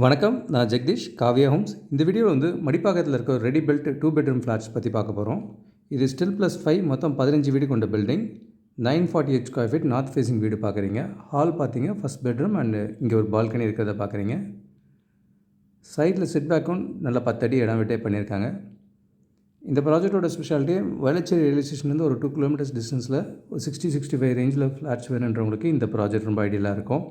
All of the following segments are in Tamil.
வணக்கம். நான் ஜெகதீஷ், காவியா ஹோம்ஸ். இந்த வீடியோவில் மடிப்பாக்கத்தில் இருக்க ஒரு ரெடி பில்ட் 2 பெட்ரூம் ஃப்ளாட்ஸ் பற்றி பார்க்க போகிறோம். இது ஸ்டில் +5 மொத்தம் 15 வீடு கொண்ட building. 948 square feet north facing வீடு பார்க்குறீங்க. ஹால் பார்த்தீங்க, ஃபஸ்ட் பெட்ரூம் அண்டு இங்கே ஒரு பால்கனி இருக்கிறத பார்க்குறீங்க. சைடில் செட் பேக்கும் நல்லா 10 அடி இடம் விட்டே பண்ணியிருக்காங்க. இந்த ப்ராஜெக்டோட ஸ்பெஷாலிட்டி வேளச்சேரி ரயில்வே ஸ்டேஷன்லேருந்து ஒரு 2 கிலோமீட்டர்ஸ் டிஸ்டன்ஸில் ஒரு 60-65 ரேஞ்சில் ஃப்ளாட்ஸ் வேணுன்றவங்களுக்கு இந்த ப்ராஜெக்ட் ரொம்ப ஐடியலாக இருக்கும்.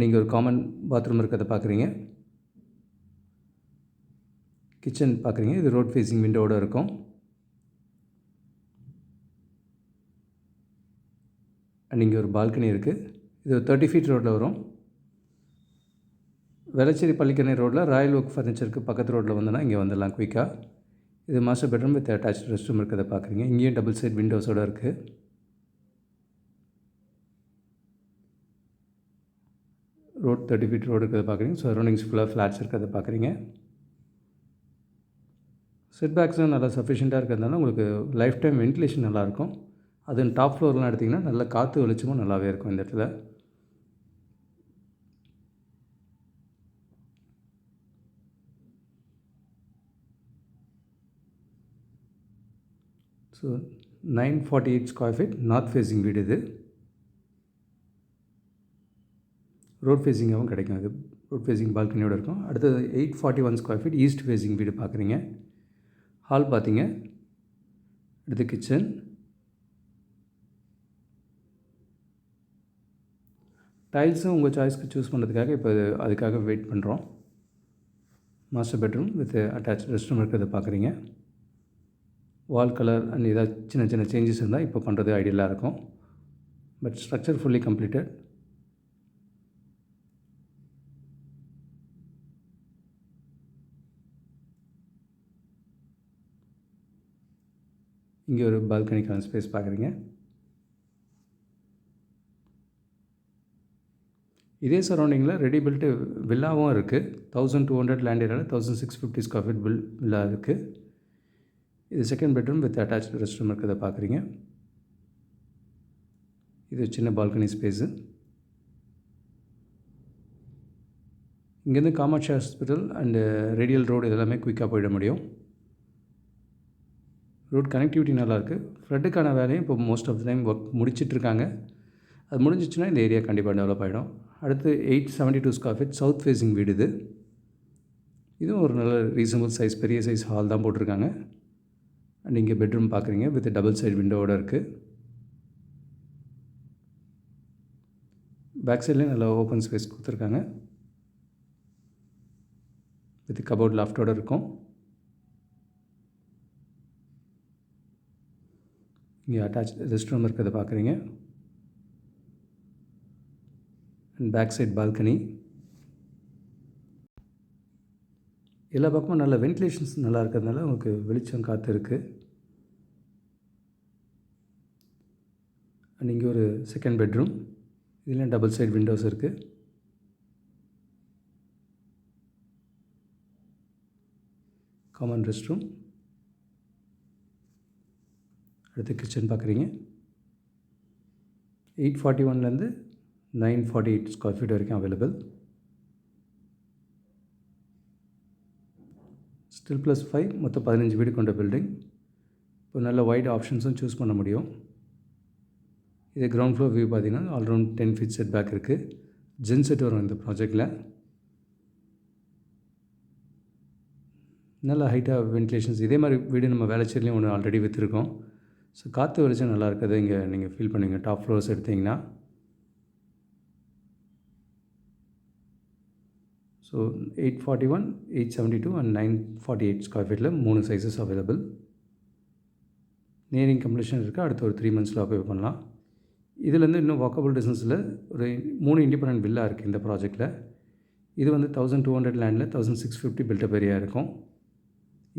நீங்கள் ஒரு காமன் பாத்ரூம் இருக்கிறத பார்க்குறீங்க. கிச்சன் பார்க்குறீங்க. இது ரோட் ஃபேஸிங் விண்டோவோடு இருக்கும். இங்கே ஒரு பால்கனி இருக்குது. இது 30 ஃபீட் ரோட்டில் வரும். வேளச்சேரி பள்ளிக்கரணை ரோட்டில் ராயல் ஓக் ஃபர்னிச்சருக்கு பக்கத்து ரோட்டில் வந்தோன்னா இங்கே வந்துடலாம் குயிக்காக. இது master bedroom with attach rest room இருக்கிறத பார்க்குறீங்க. இங்கேயும் டபுள் சைட் விண்டோஸோடு இருக்குது. ரோட் 30 ஃபீட் ரோடு இருக்கிறத பார்க்குறீங்க. சரௌண்டிங்ஸ் ஃபுல்லாக ஃப்ளாட்ஸ் இருக்கிறத பார்க்குறீங்க. செட் பேக்ஸும் நல்லா சஃபிஷியண்ட்டாக இருக்கிறதுனால உங்களுக்கு லைஃப் டைம் வென்டிலேஷன் நல்லாயிருக்கும். அதுவும் டாப் ஃப்ளோர்லாம் எடுத்திங்கன்னா நல்ல காற்று வெளிச்சமும் நல்லாவே இருக்கும் இந்த இடத்துல. So 948 square feet north facing வீடு இது. ரோட் ஃபேஸிங்காகவும் கிடைக்கும். அது ரோட் ஃபேஸிங் பால்கனியோடு இருக்கும். அடுத்தது 841 ஸ்கொயர் ஃபீட் ஈஸ்ட் ஃபேஸிங் வீடு பார்க்குறீங்க. ஹால் பார்த்தீங்க. அடுத்து கிச்சன். டைல்ஸும் உங்கள் சாய்ஸ்க்கு சூஸ் பண்ணுறதுக்காக இப்போ அதுக்காக வெயிட் பண்ணுறோம். Master bedroom with attach rest room இருக்கிறத பார்க்குறீங்க. வால் கலர் அண்ட் ஏதாவது சின்ன சின்ன சேஞ்சஸ் இருந்தால் இப்போ பண்ணுறது ஐடியலாக இருக்கும். But structure fully completed. இங்கே ஒரு பால்கனிக்கான ஸ்பேஸ் பார்க்குறீங்க. இதே சரௌண்டிங்கில் ரெடி பில்ட்டு வில்லாவும் இருக்குது. 1200 லேண்ட் ஏரியாவில் 1650 ஸ்கொயர் ஃபீட் வில்லா இருக்குது. இது second bedroom with attach rest room இருக்கிறத பார்க்குறீங்க. இது சின்ன பால்கனி ஸ்பேஸு. இங்கேருந்து Kamakshi hospital and radial road இதெல்லாமே குயிக்காக போயிட முடியும். ரோட் கனெக்டிவிட்டி நல்லாயிருக்கு. ஃப்ளட்டுக்கான வேலையும் இப்போ most of the time work முடிச்சிட்ருக்காங்க. அது முடிஞ்சிச்சுன்னா இந்த ஏரியா கண்டிப்பாக டெவலப் ஆகிடும். அடுத்து 872 ஸ்கொயர் ஃபீட் சவுத் ஃபேஸிங் வீடு இது. இதுவும் ஒரு நல்ல ரீசனபிள் சைஸ், பெரிய சைஸ் ஹால் தான் போட்டிருக்காங்க. அண்ட் இங்கே பெட்ரூம் பார்க்குறீங்க வித் டபுள் சைடு விண்டோவோடு இருக்குது. பேக் சைட்லேயும் நல்லா ஓப்பன் ஸ்பேஸ் கொடுத்துருக்காங்க. வித் கபோர்ட் லாஃப்டோடு இருக்கும். இங்கே அட்டாச் ரெஸ்ட் ரூம் இருக்கிறத பார்க்குறீங்க. And back side balcony. எல்லா பக்கமும் நல்ல வென்டிலேஷன்ஸ் நல்லா இருக்கிறதுனால உங்களுக்கு வெளிச்சம் காற்று இருக்குது. அண்ட் இங்கே ஒரு செகண்ட் பெட்ரூம். இதில் டபுள் சைட் விண்டோஸ் இருக்குது. Common rest room. அடுத்து கிச்சன் பார்க்குறீங்க. 841லேருந்து 948 ஸ்கொயர் ஃபீட் வரைக்கும் அவைலபிள். ஸ்டில் +5 மொத்தம் 15 வீடு கொண்ட பில்டிங். இப்போ நல்ல வைட் ஆப்ஷன்ஸும் சூஸ் பண்ண முடியும். இது கிரவுண்ட் ஃப்ளோர் வியூ பார்த்தீங்கன்னா ஆல்ரவுண்ட் 10 ஃபீட் செட் பேக் இருக்குது. ஜென் செட் வரும் இந்த ப்ராஜெக்டில். நல்ல ஹைட்டாக வென்டிலேஷன்ஸ். இதே மாதிரி வீடு நம்ம வேளச்சேரிலையும் ஒன்று ஆல்ரெடி விற்றுருக்கோம். ஸோ காற்று வெளிச்சம் நல்லா இருக்குது. இங்கே நீங்கள் ஃபீல் பண்ணுவீங்க. டாப் ஃப்ளோர்ஸ் எடுத்திங்கன்னா. ஸோ 841, 872 அண்ட் 948 ஸ்கொயர் ஃபீட்டில் 3 சைஸஸ் அவைலபிள். நியரிங் கம்ப்ளீஷன் இருக்குது. அடுத்து ஒரு 3 மந்த்ஸில் ஆக்குபை பண்ணலாம். இதுலேருந்து இன்னும் வாக்கபிள் டிஸ்டன்ஸில் ஒரு 3 இண்டிபெண்டன்ட் வில்லா இருக்குது இந்த ப்ராஜெக்டில். இது 1200 லேண்டில் 1650 பில்டப் ஏரியா இருக்கும்.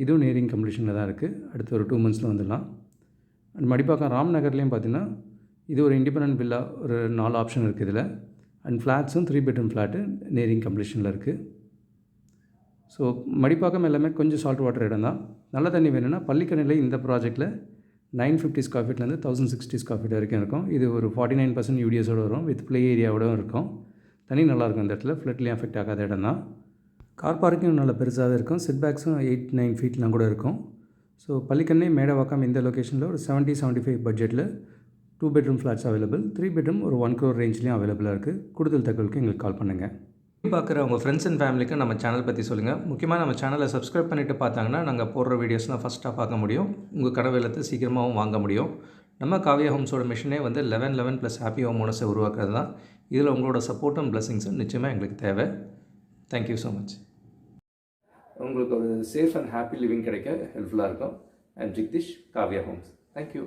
இதுவும் நியரிங் கம்ப்ளீஷனில் தான் இருக்குது. அடுத்து ஒரு 2 மந்த்ஸில் வந்துடலாம். அண்ட் மடிப்பாக்கம் ராம் நகர்லேயும் பார்த்தீங்கன்னா இது ஒரு இண்டிபெண்டன்ட் வில்லா ஒரு 4 ஆப்ஷன் இருக்குது இதில். அண்ட் ஃப்ளாட்ஸும் 3 பெட்ரூம் ஃப்ளாட்டு நியரிங் கம்ப்ளீஷனில் இருக்குது. ஸோ மடிப்பாக்கம் எல்லாமே கொஞ்சம் சால்ட் வாட்டர் இடம் தான். நல்ல தண்ணி வேணும்னா பள்ளிக்கரணையில் இந்த ப்ராஜெக்டில் 950 ஸ்கொயர் ஃபீட்லேருந்து 1060 ஸ்கொயர் ஃபீட் வரைக்கும் இருக்கும். இது ஒரு 49% யூடிஎஸோடு வரும். வித் ப்ளே ஏரியாவோடும் இருக்கும். தண்ணி நல்லாயிருக்கும் இந்த இடத்துல, ஃப்ளட்லேயும் அஃபெக்ட் ஆகாத இடம் தான். கார் பார்க்கிங் நல்லா பெருசாகவே இருக்கும். செட் பேக்ஸும் 8-9 ஃபீட்லாம் கூட இருக்கும். ஸோ பள்ளிக்கரணை மேடவாக்கம் இந்த லொக்கேஷனில் ஒரு 70-75 பட்ஜெட்டில் 2 பெட்ரூம் ஃப்ளாட்ஸ் அவைலபிள். 3 பெட்ரூம் ஒரு 1 crore ரேஞ்ச்லேயும் அவைலபிளாக இருக்குது. கூடுதல் தகவலுக்கு எங்களுக்கு கால் பண்ணுங்கள். பார்க்குற உங்கள் ஃப்ரெண்ட்ஸ் அண்ட் ஃபேமிலிக்கு நம்ம சேனல் பற்றி சொல்லுங்கள். முக்கியமாக நம்ம சேனலை சப்ஸ்கிரைப் பண்ணிவிட்டு பார்த்தாங்கன்னா நாங்கள் போடுற வீடியோஸ்லாம் ஃபஸ்ட்டாக பார்க்க முடியும். உங்கள் கனவு இல்லத்தை சீக்கிரமாகவும் வாங்க முடியும். நம்ம காவியா ஹோம்ஸோட மிஷனே வந்து 11 + ஹாப்பி ஹோம் ஓனர்ஸை உருவாக்குறது தான். இதில் உங்களோட சப்போர்ட்டும் பிளஸிங்ஸும் நிச்சயமாக எங்களுக்கு தேவை. Thank you so much. உங்களுக்கு ஒரு சேஃப் அண்ட் ஹாப்பி லிவிங் கிடைக்க ஹெல்ப்ஃபுல்லாக இருக்கும். I'm Jagadish, Kavya homes. Thank you.